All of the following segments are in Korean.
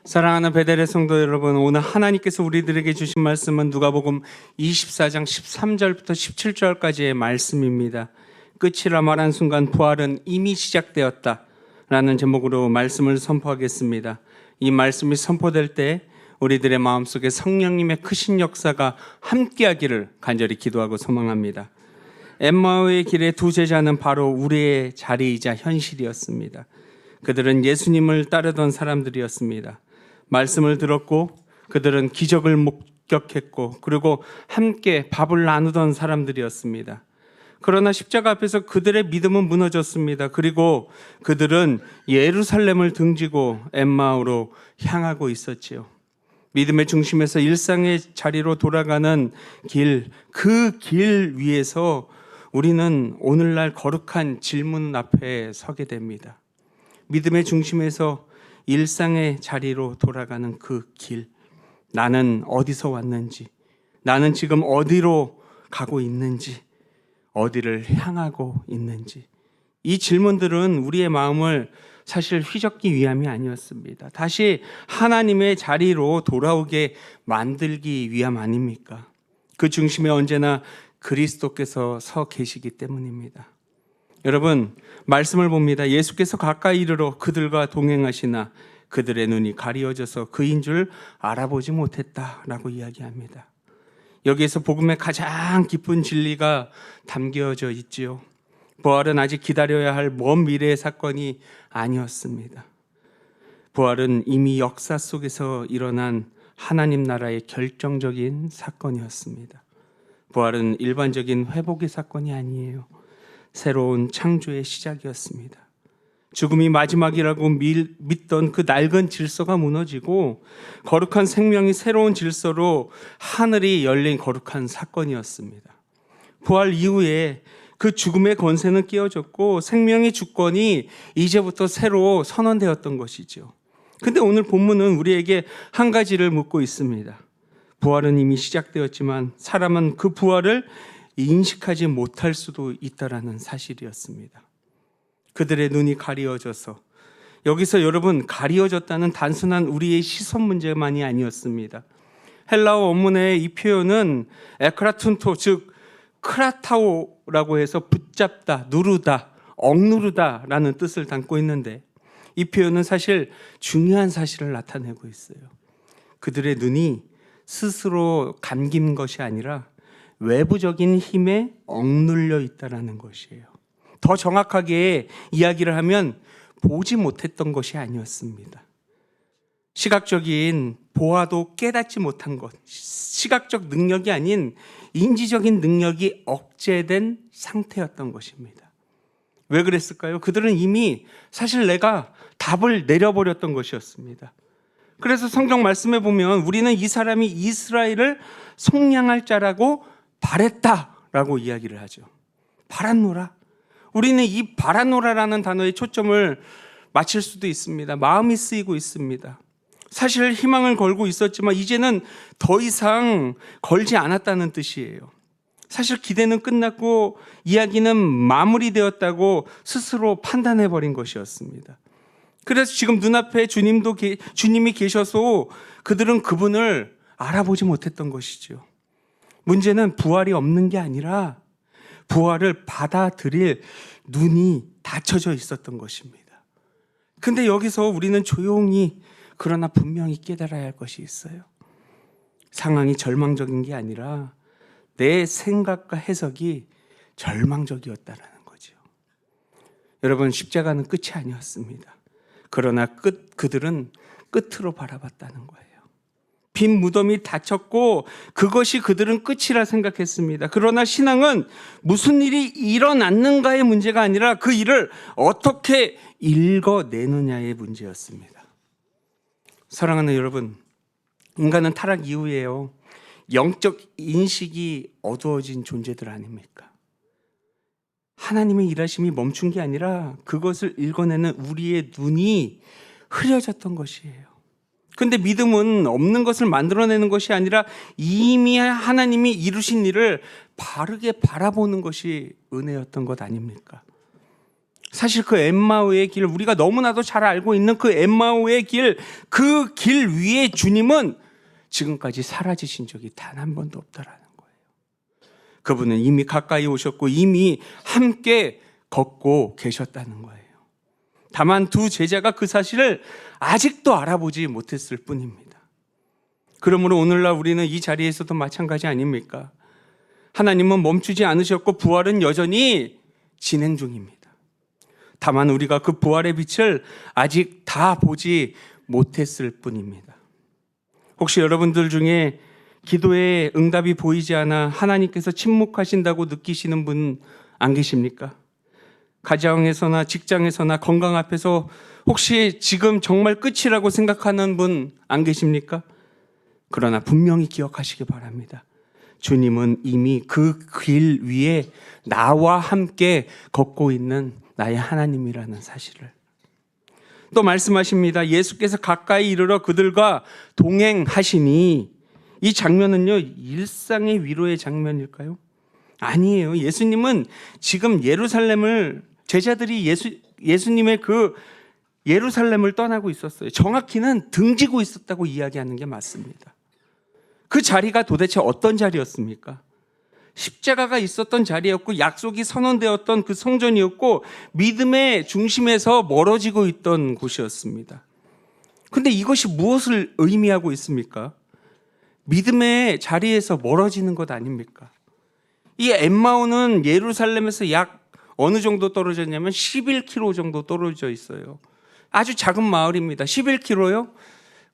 사랑하는 베델의 성도 여러분, 오늘 하나님께서 우리들에게 주신 말씀은 누가복음 24장 13절부터 17절까지의 말씀입니다. 끝이라 말한 순간 부활은 이미 시작되었다 라는 제목으로 말씀을 선포하겠습니다. 이 말씀이 선포될 때 우리들의 마음속에 성령님의 크신 역사가 함께하기를 간절히 기도하고 소망합니다. 엠마오의 길의 두 제자는 바로 우리의 자리이자 현실이었습니다. 그들은 예수님을 따르던 사람들이었습니다. 말씀을 들었고 그들은 기적을 목격했고 그리고 함께 밥을 나누던 사람들이었습니다. 그러나 십자가 앞에서 그들의 믿음은 무너졌습니다. 그리고 그들은 예루살렘을 등지고 엠마오로 향하고 있었지요. 믿음의 중심에서 일상의 자리로 돌아가는 길, 그 길 위에서 우리는 오늘날 거룩한 질문 앞에 서게 됩니다. 믿음의 중심에서 일상의 자리로 돌아가는 그 길, 나는 어디서 왔는지, 나는 지금 어디로 가고 있는지, 어디를 향하고 있는지, 이 질문들은 우리의 마음을 사실 휘젓기 위함이 아니었습니다. 다시 하나님의 자리로 돌아오게 만들기 위함 아닙니까? 그 중심에 언제나 그리스도께서 서 계시기 때문입니다. 여러분, 말씀을 봅니다. 예수께서 가까이 이르러 그들과 동행하시나 그들의 눈이 가리워져서 그인 줄 알아보지 못했다라고 이야기합니다. 여기에서 복음의 가장 깊은 진리가 담겨져 있지요. 부활은 아직 기다려야 할 먼 미래의 사건이 아니었습니다. 부활은 이미 역사 속에서 일어난 하나님 나라의 결정적인 사건이었습니다. 부활은 일반적인 회복의 사건이 아니에요. 새로운 창조의 시작이었습니다. 죽음이 마지막이라고 믿던 그 낡은 질서가 무너지고 거룩한 생명이 새로운 질서로 하늘이 열린 거룩한 사건이었습니다. 부활 이후에 그 죽음의 권세는 깨어졌고 생명의 주권이 이제부터 새로 선언되었던 것이죠. 근데 오늘 본문은 우리에게 한 가지를 묻고 있습니다. 부활은 이미 시작되었지만 사람은 그 부활을 인식하지 못할 수도 있다라는 사실이었습니다. 그들의 눈이 가리워져서, 여기서 여러분, 가리워졌다는 단순한 우리의 시선 문제만이 아니었습니다. 헬라어 원문의 이 표현은 에크라툰토, 즉 크라타오라고 해서 붙잡다, 누르다, 억누르다 라는 뜻을 담고 있는데, 이 표현은 사실 중요한 사실을 나타내고 있어요. 그들의 눈이 스스로 감긴 것이 아니라 외부적인 힘에 억눌려 있다는 것이에요. 더 정확하게 이야기를 하면 보지 못했던 것이 아니었습니다. 시각적인 보아도 깨닫지 못한 것, 시각적 능력이 아닌 인지적인 능력이 억제된 상태였던 것입니다. 왜 그랬을까요? 그들은 이미 사실 내가 답을 내려버렸던 것이었습니다. 그래서 성경 말씀에 보면 우리는 이 사람이 이스라엘을 속량할 자라고 바랬다라고 이야기를 하죠. 바랐노라. 우리는 이 바랐노라라는 단어에 초점을 맞출 수도 있습니다. 마음이 쓰이고 있습니다. 사실 희망을 걸고 있었지만 이제는 더 이상 걸지 않았다는 뜻이에요. 사실 기대는 끝났고 이야기는 마무리되었다고 스스로 판단해버린 것이었습니다. 그래서 지금 눈앞에 주님이 계셔서 그들은 그분을 알아보지 못했던 것이죠. 문제는 부활이 없는 게 아니라 부활을 받아들일 눈이 닫혀져 있었던 것입니다. 근데 여기서 우리는 조용히 그러나 분명히 깨달아야 할 것이 있어요. 상황이 절망적인 게 아니라 내 생각과 해석이 절망적이었다는 거죠. 여러분, 십자가는 끝이 아니었습니다. 그러나 그들은 끝으로 바라봤다는 거예요. 빈 무덤이 닫혔고 그것이 그들은 끝이라 생각했습니다. 그러나 신앙은 무슨 일이 일어났는가의 문제가 아니라 그 일을 어떻게 읽어내느냐의 문제였습니다. 사랑하는 여러분, 인간은 타락 이후에요, 영적 인식이 어두워진 존재들 아닙니까? 하나님의 일하심이 멈춘 게 아니라 그것을 읽어내는 우리의 눈이 흐려졌던 것이에요. 근데 믿음은 없는 것을 만들어내는 것이 아니라 이미 하나님이 이루신 일을 바르게 바라보는 것이 은혜였던 것 아닙니까? 사실 그 엠마오의 길, 우리가 너무나도 잘 알고 있는 그 엠마오의 길, 그 길 위에 주님은 지금까지 사라지신 적이 단 한 번도 없다라는 거예요. 그분은 이미 가까이 오셨고 이미 함께 걷고 계셨다는 거예요. 다만 두 제자가 그 사실을 아직도 알아보지 못했을 뿐입니다. 그러므로 오늘날 우리는 이 자리에서도 마찬가지 아닙니까? 하나님은 멈추지 않으셨고 부활은 여전히 진행 중입니다. 다만 우리가 그 부활의 빛을 아직 다 보지 못했을 뿐입니다. 혹시 여러분들 중에 기도에 응답이 보이지 않아 하나님께서 침묵하신다고 느끼시는 분 안 계십니까? 가정에서나 직장에서나 건강 앞에서 혹시 지금 정말 끝이라고 생각하는 분 안 계십니까? 그러나 분명히 기억하시기 바랍니다. 주님은 이미 그 길 위에 나와 함께 걷고 있는 나의 하나님이라는 사실을. 또 말씀하십니다. 예수께서 가까이 이르러 그들과 동행하시니, 이 장면은요 일상의 위로의 장면일까요? 아니에요. 예수님은 지금 예루살렘을, 제자들이 예수님의 그 예루살렘을 떠나고 있었어요. 정확히는 등지고 있었다고 이야기하는 게 맞습니다. 그 자리가 도대체 어떤 자리였습니까? 십자가가 있었던 자리였고 약속이 선언되었던 그 성전이었고 믿음의 중심에서 멀어지고 있던 곳이었습니다. 근데 이것이 무엇을 의미하고 있습니까? 믿음의 자리에서 멀어지는 것 아닙니까? 이 엠마오는 예루살렘에서 약 어느 정도 떨어졌냐면 11km 정도 떨어져 있어요. 아주 작은 마을입니다. 11km요?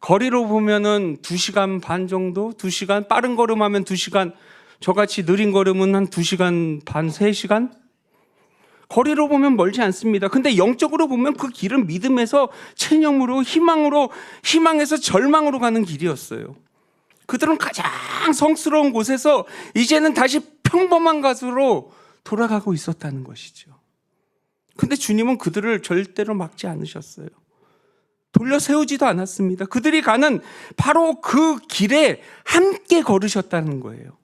거리로 보면은 2시간 반 정도? 2시간? 빠른 걸음하면 2시간, 저같이 느린 걸음은 한 2시간 반, 3시간? 거리로 보면 멀지 않습니다. 근데 영적으로 보면 그 길은 믿음에서 체념으로, 희망에서 절망으로 가는 길이었어요. 그들은 가장 성스러운 곳에서 이제는 다시 평범한 것으로 돌아가고 있었다는 것이죠. 근데 주님은 그들을 절대로 막지 않으셨어요. 돌려 세우지도 않았습니다. 그들이 가는 바로 그 길에 함께 걸으셨다는 거예요.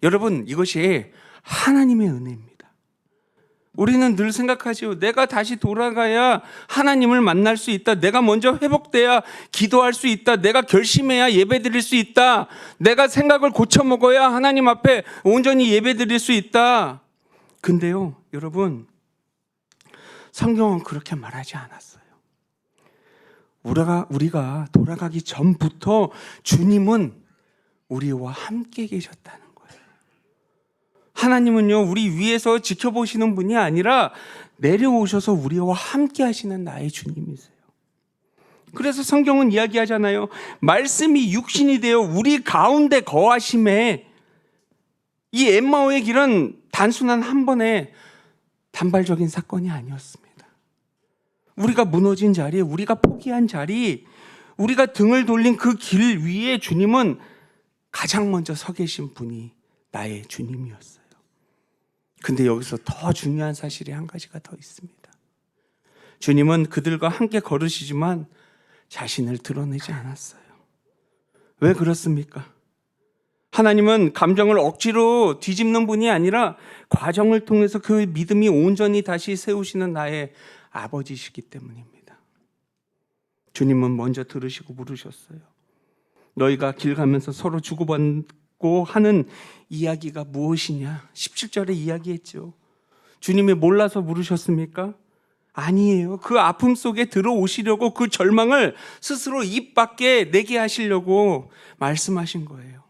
여러분, 이것이 하나님의 은혜입니다. 우리는 늘 생각하지요. 내가 다시 돌아가야 하나님을 만날 수 있다. 내가 먼저 회복돼야 기도할 수 있다. 내가 결심해야 예배드릴 수 있다. 내가 생각을 고쳐먹어야 하나님 앞에 온전히 예배드릴 수 있다. 근데요, 여러분, 성경은 그렇게 말하지 않았어요. 우리가 돌아가기 전부터 주님은 우리와 함께 계셨다는 거예요. 하나님은요, 우리 위에서 지켜보시는 분이 아니라 내려오셔서 우리와 함께 하시는 나의 주님이세요. 그래서 성경은 이야기하잖아요. 말씀이 육신이 되어 우리 가운데 거하심에, 이 엠마오의 길은 단순한 한 번의 단발적인 사건이 아니었습니다. 우리가 무너진 자리, 우리가 포기한 자리, 우리가 등을 돌린 그 길 위에 주님은 가장 먼저 서 계신 분이 나의 주님이었어요. 근데 여기서 더 중요한 사실이 한 가지가 더 있습니다. 주님은 그들과 함께 걸으시지만 자신을 드러내지 않았어요. 왜 그렇습니까? 하나님은 감정을 억지로 뒤집는 분이 아니라 과정을 통해서 그 믿음이 온전히 다시 세우시는 나의 아버지시기 때문입니다. 주님은 먼저 들으시고 물으셨어요. 너희가 길 가면서 서로 주고받고 하는 이야기가 무엇이냐? 17절에 이야기했죠. 주님이 몰라서 물으셨습니까? 아니에요. 그 아픔 속에 들어오시려고, 그 절망을 스스로 입 밖에 내게 하시려고 말씀하신 거예요.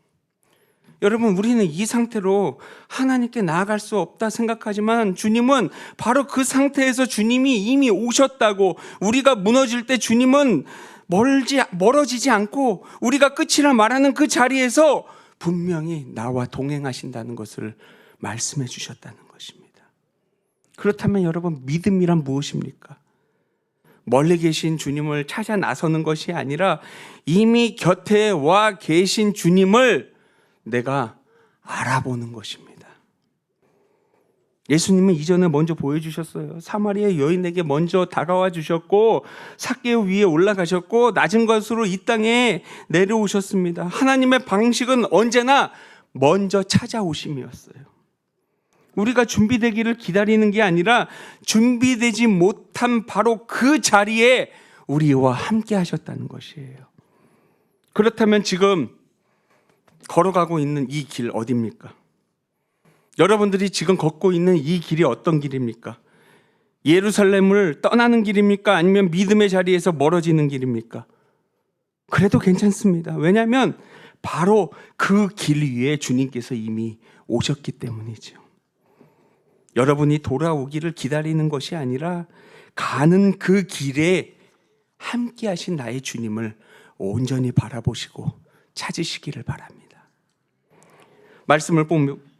여러분, 우리는 이 상태로 하나님께 나아갈 수 없다 생각하지만 주님은 바로 그 상태에서 주님이 이미 오셨다고, 우리가 무너질 때 주님은 멀어지지 않고 우리가 끝이라 말하는 그 자리에서 분명히 나와 동행하신다는 것을 말씀해 주셨다는 것입니다. 그렇다면 여러분, 믿음이란 무엇입니까? 멀리 계신 주님을 찾아 나서는 것이 아니라 이미 곁에 와 계신 주님을 내가 알아보는 것입니다. 예수님은 이전에 먼저 보여주셨어요. 사마리아 여인에게 먼저 다가와 주셨고 삭개오 위에 올라가셨고 낮은 것으로 이 땅에 내려오셨습니다. 하나님의 방식은 언제나 먼저 찾아오심이었어요. 우리가 준비되기를 기다리는 게 아니라 준비되지 못한 바로 그 자리에 우리와 함께 하셨다는 것이에요. 그렇다면 지금 걸어가고 있는 이 길 어디입니까? 여러분들이 지금 걷고 있는 이 길이 어떤 길입니까? 예루살렘을 떠나는 길입니까? 아니면 믿음의 자리에서 멀어지는 길입니까? 그래도 괜찮습니다. 왜냐하면 바로 그 길 위에 주님께서 이미 오셨기 때문이죠. 여러분이 돌아오기를 기다리는 것이 아니라 가는 그 길에 함께 하신 나의 주님을 온전히 바라보시고 찾으시기를 바랍니다. 말씀을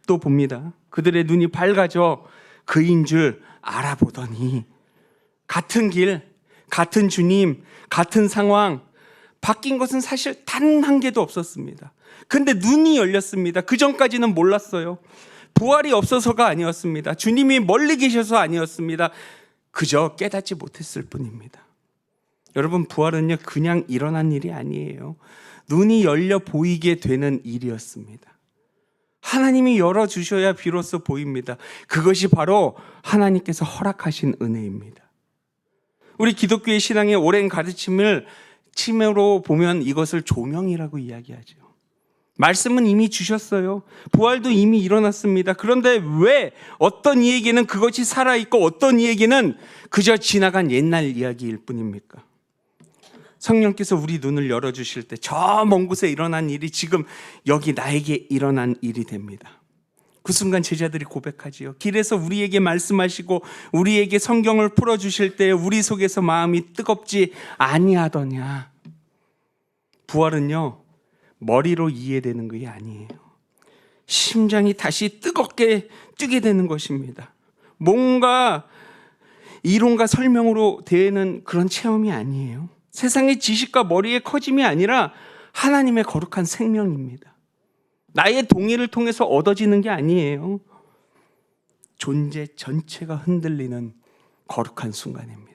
또 봅니다. 그들의 눈이 밝아져 그인 줄 알아보더니 같은 길, 같은 주님, 같은 상황, 바뀐 것은 사실 단 한 개도 없었습니다. 근데 눈이 열렸습니다. 그 전까지는 몰랐어요. 부활이 없어서가 아니었습니다. 주님이 멀리 계셔서 아니었습니다. 그저 깨닫지 못했을 뿐입니다. 여러분, 부활은요 그냥 일어난 일이 아니에요. 눈이 열려 보이게 되는 일이었습니다. 하나님이 열어주셔야 비로소 보입니다. 그것이 바로 하나님께서 허락하신 은혜입니다. 우리 기독교의 신앙의 오랜 가르침을 침으로 보면 이것을 조명이라고 이야기하죠. 말씀은 이미 주셨어요. 부활도 이미 일어났습니다. 그런데 왜 어떤 이에게는 그것이 살아있고 어떤 이에게는 그저 지나간 옛날 이야기일 뿐입니까? 성령께서 우리 눈을 열어주실 때 저 먼 곳에 일어난 일이 지금 여기 나에게 일어난 일이 됩니다. 그 순간 제자들이 고백하지요. 길에서 우리에게 말씀하시고 우리에게 성경을 풀어주실 때 우리 속에서 마음이 뜨겁지 아니하더냐. 부활은요 머리로 이해되는 것이 아니에요. 심장이 다시 뜨겁게 뛰게 되는 것입니다. 뭔가 이론과 설명으로 되는 그런 체험이 아니에요. 세상의 지식과 머리의 커짐이 아니라 하나님의 거룩한 생명입니다. 나의 동의를 통해서 얻어지는 게 아니에요. 존재 전체가 흔들리는 거룩한 순간입니다.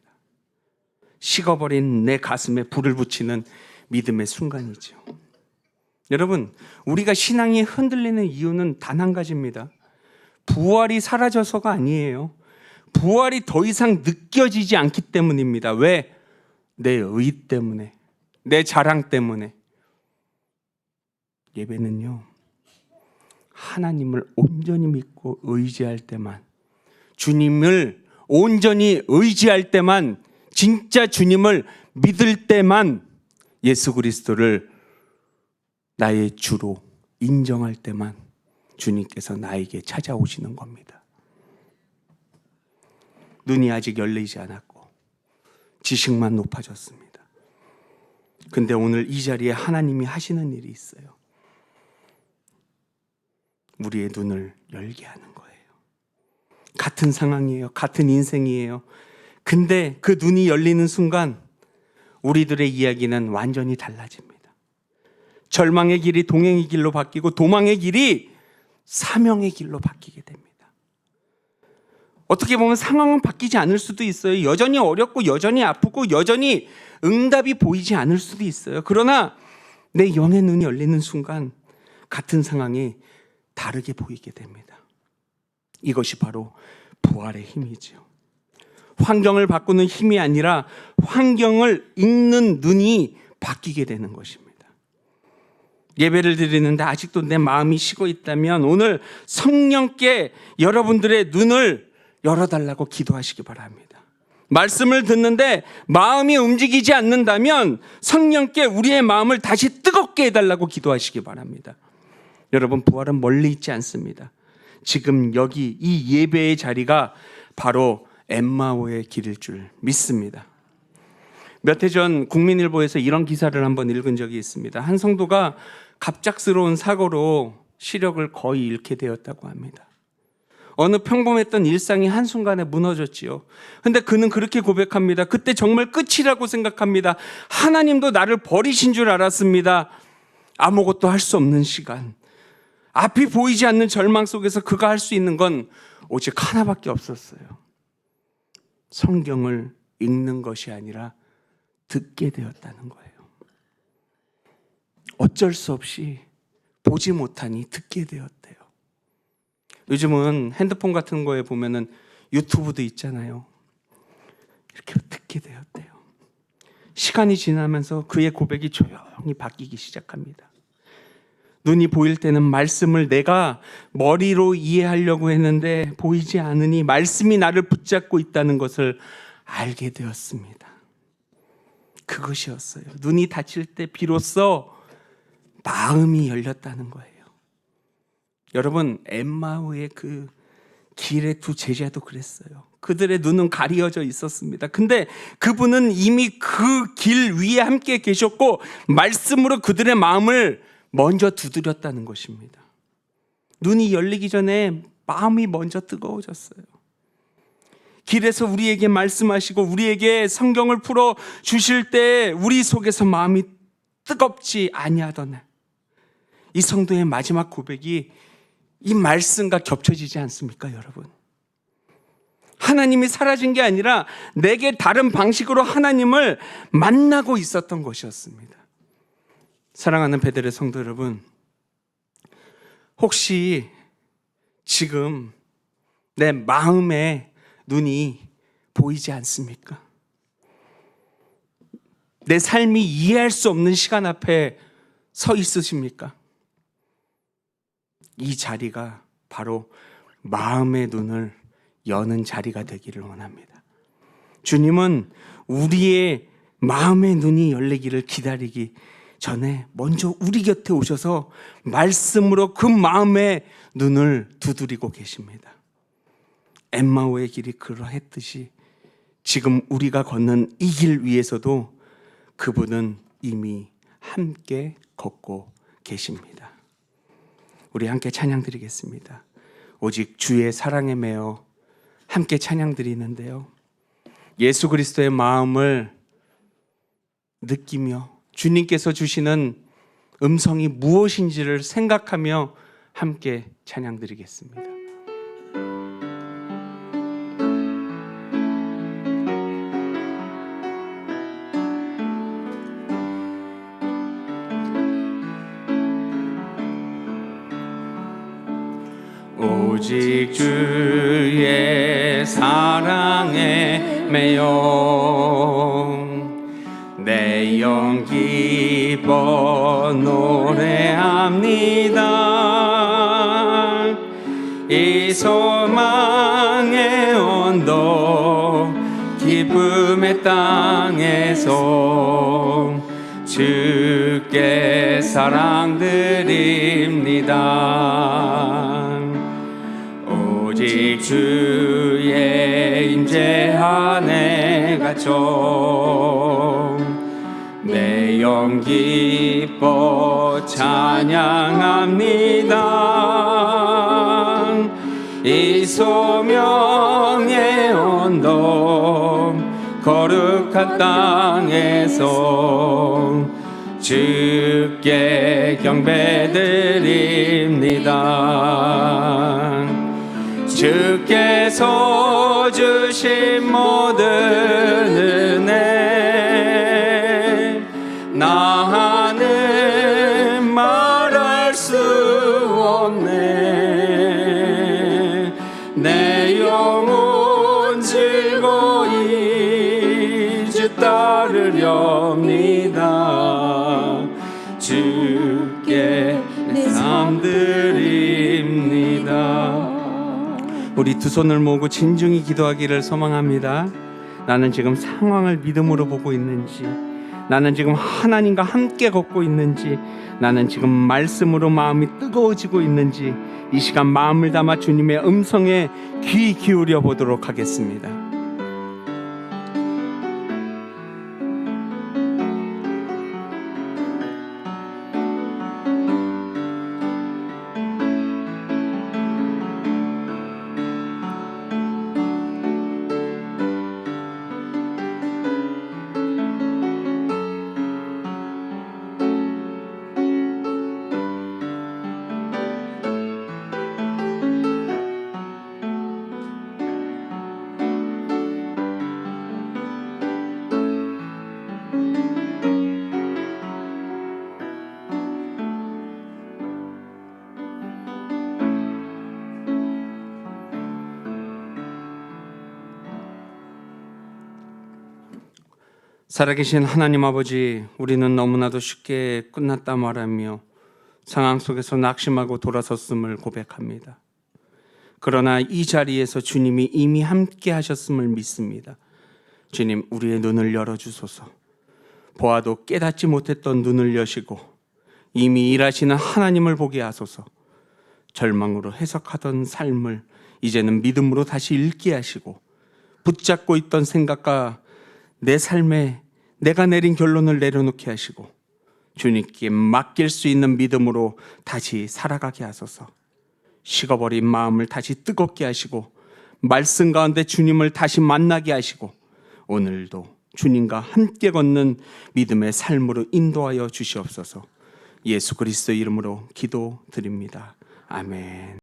식어버린 내 가슴에 불을 붙이는 믿음의 순간이죠. 여러분, 우리가 신앙이 흔들리는 이유는 단 한 가지입니다. 부활이 사라져서가 아니에요. 부활이 더 이상 느껴지지 않기 때문입니다. 왜? 내 의 때문에, 내 자랑 때문에. 예배는요 하나님을 온전히 믿고 의지할 때만, 주님을 온전히 의지할 때만, 진짜 주님을 믿을 때만, 예수 그리스도를 나의 주로 인정할 때만 주님께서 나에게 찾아오시는 겁니다. 눈이 아직 열리지 않았고 지식만 높아졌습니다. 근데 오늘 이 자리에 하나님이 하시는 일이 있어요. 우리의 눈을 열게 하는 거예요. 같은 상황이에요. 같은 인생이에요. 근데 그 눈이 열리는 순간 우리들의 이야기는 완전히 달라집니다. 절망의 길이 동행의 길로 바뀌고 도망의 길이 사명의 길로 바뀌게 됩니다. 어떻게 보면 상황은 바뀌지 않을 수도 있어요. 여전히 어렵고 여전히 아프고 여전히 응답이 보이지 않을 수도 있어요. 그러나 내 영의 눈이 열리는 순간 같은 상황이 다르게 보이게 됩니다. 이것이 바로 부활의 힘이죠. 환경을 바꾸는 힘이 아니라 환경을 읽는 눈이 바뀌게 되는 것입니다. 예배를 드리는데 아직도 내 마음이 식어 있다면 오늘 성령께 여러분들의 눈을 열어달라고 기도하시기 바랍니다. 말씀을 듣는데 마음이 움직이지 않는다면 성령께 우리의 마음을 다시 뜨겁게 해달라고 기도하시기 바랍니다. 여러분, 부활은 멀리 있지 않습니다. 지금 여기 이 예배의 자리가 바로 엠마오의 길일 줄 믿습니다. 몇 해 전 국민일보에서 이런 기사를 한번 읽은 적이 있습니다. 한 성도가 갑작스러운 사고로 시력을 거의 잃게 되었다고 합니다. 어느 평범했던 일상이 한순간에 무너졌지요. 근데 그는 그렇게 고백합니다. 그때 정말 끝이라고 생각합니다. 하나님도 나를 버리신 줄 알았습니다. 아무것도 할 수 없는 시간, 앞이 보이지 않는 절망 속에서 그가 할 수 있는 건 오직 하나밖에 없었어요. 성경을 읽는 것이 아니라 듣게 되었다는 거예요. 어쩔 수 없이 보지 못하니 듣게 되었대요. 요즘은 핸드폰 같은 거에 보면은 유튜브도 있잖아요. 이렇게 듣게 되었대요. 시간이 지나면서 그의 고백이 조용히 바뀌기 시작합니다. 눈이 보일 때는 말씀을 내가 머리로 이해하려고 했는데 보이지 않으니 말씀이 나를 붙잡고 있다는 것을 알게 되었습니다. 그것이었어요. 눈이 닫힐 때 비로소 마음이 열렸다는 거예요. 여러분, 엠마오의 그 길의 두 제자도 그랬어요. 그들의 눈은 가리어져 있었습니다. 근데 그분은 이미 그 길 위에 함께 계셨고 말씀으로 그들의 마음을 먼저 두드렸다는 것입니다. 눈이 열리기 전에 마음이 먼저 뜨거워졌어요. 길에서 우리에게 말씀하시고 우리에게 성경을 풀어 주실 때 우리 속에서 마음이 뜨겁지 아니하던 이 성도의 마지막 고백이 이 말씀과 겹쳐지지 않습니까, 여러분? 하나님이 사라진 게 아니라 내게 다른 방식으로 하나님을 만나고 있었던 것이었습니다. 사랑하는 베델의 성도 여러분, 혹시 지금 내 마음의 눈이 보이지 않습니까? 내 삶이 이해할 수 없는 시간 앞에 서 있으십니까? 이 자리가 바로 마음의 눈을 여는 자리가 되기를 원합니다. 주님은 우리의 마음의 눈이 열리기를 기다리기 전에 먼저 우리 곁에 오셔서 말씀으로 그 마음의 눈을 두드리고 계십니다. 엠마오의 길이 그러했듯이 지금 우리가 걷는 이 길 위에서도 그분은 이미 함께 걷고 계십니다. 우리 함께 찬양 드리겠습니다. 오직 주의 사랑에 매여 함께 찬양 드리는데요, 예수 그리스도의 마음을 느끼며 주님께서 주시는 음성이 무엇인지를 생각하며 함께 찬양 드리겠습니다. 오직 주의 사랑에 매여 내 영 기뻐 노래합니다. 이 소망의 언덕 기쁨의 땅에서 주께 사랑 드립니다. 오직 주의 임재 안에 갇혀 내 영 기뻐 찬양합니다. 이 소명의 언덕 거룩한 땅에서 주께 경배드립니다. 주께서 주신 모든 은혜 나는 말할 수 없네. 내 영혼 즐거이 주 따르렵니다. 주께 내 삶 드립니다. 우리 두 손을 모으고 진중히 기도하기를 소망합니다. 나는 지금 상황을 믿음으로 보고 있는지, 나는 지금 하나님과 함께 걷고 있는지, 나는 지금 말씀으로 마음이 뜨거워지고 있는지 이 시간 마음을 담아 주님의 음성에 귀 기울여 보도록 하겠습니다. 살아계신 하나님 아버지, 우리는 너무나도 쉽게 끝났다 말하며 상황 속에서 낙심하고 돌아섰음을 고백합니다. 그러나 이 자리에서 주님이 이미 함께 하셨음을 믿습니다. 주님, 우리의 눈을 열어주소서. 보아도 깨닫지 못했던 눈을 여시고 이미 일하시는 하나님을 보게 하소서. 절망으로 해석하던 삶을 이제는 믿음으로 다시 읽게 하시고, 붙잡고 있던 생각과 내 삶에 내가 내린 결론을 내려놓게 하시고, 주님께 맡길 수 있는 믿음으로 다시 살아가게 하소서. 식어버린 마음을 다시 뜨겁게 하시고, 말씀 가운데 주님을 다시 만나게 하시고, 오늘도 주님과 함께 걷는 믿음의 삶으로 인도하여 주시옵소서. 예수 그리스도 이름으로 기도드립니다. 아멘.